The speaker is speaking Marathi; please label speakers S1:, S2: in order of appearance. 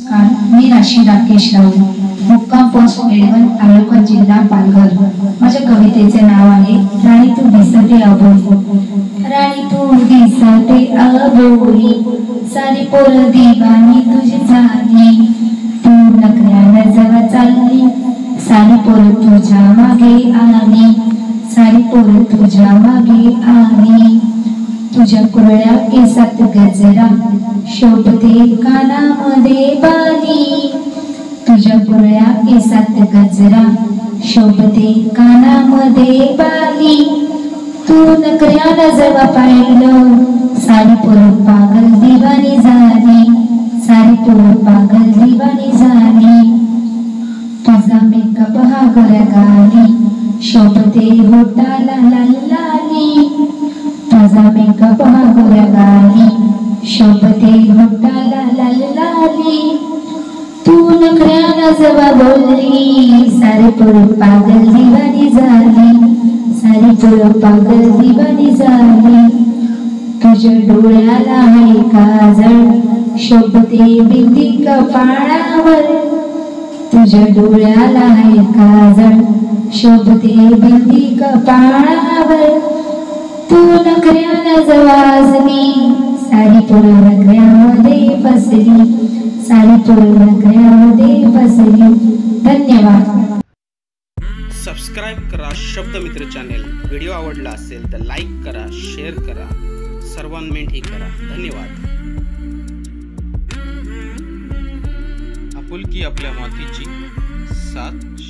S1: मी राशी राकेश राऊत, मुक्काम पोस्ट मेडवन, तालुका जिल्हा पालघर। माझ्या कवितेचे नाव आहे राणी तू दिसते अबोली। राणी तू दिसते अबोली, सारी पोर दिवानी तुझी झाली। तू नखऱ्यानं जवळ चालली, सारी पोर तुझ्या मागे आली, सारी पोर तुझ्या मागे आली। तुझ्या कुरळ्या केसात गजरा, शोभते कानामध्ये बाली। तुझ्या कुरळ्या केसात गजरा, शोभते कानामध्ये बाली। तू नखऱ्यानं जेव्हा पाहिलं, सारी पोर पागल दिवानी झाली, सारी पोर पागल दिवानी झाली। तुझा मेकअप हा गोऱ्या गाली, शोभते होटाला लाली। तुझा मेकअप हा गोऱ्या गाली, शोभते होटाला लाली। तू नखऱ्यानं जेव्हा बोलली, सारी पोर पागल दिवानी झाली, सारी पोर पागल दिवानी झाली। तुझ्या डोळ्याला आहे काजळ, शोभते बिंदी कपाळावर। तुझ्या डोळ्याला आहे काजळ, शोभते बिंदी कपाळावर। तू नखऱ्यानं जवाजली, सारी पोर नखऱ्यामध्ये फसली, सारी पोर नखऱ्यामध्ये फसली। धन्यवाद।
S2: सबस्क्राइब करा शब्दमित्र चॅनेल। व्हिडिओ आवडला असेल तर लाईक करा, शेअर करा, सर्वांमेंटही करा। धन्यवाद। आपुलकी आपल्या मातीची, साथ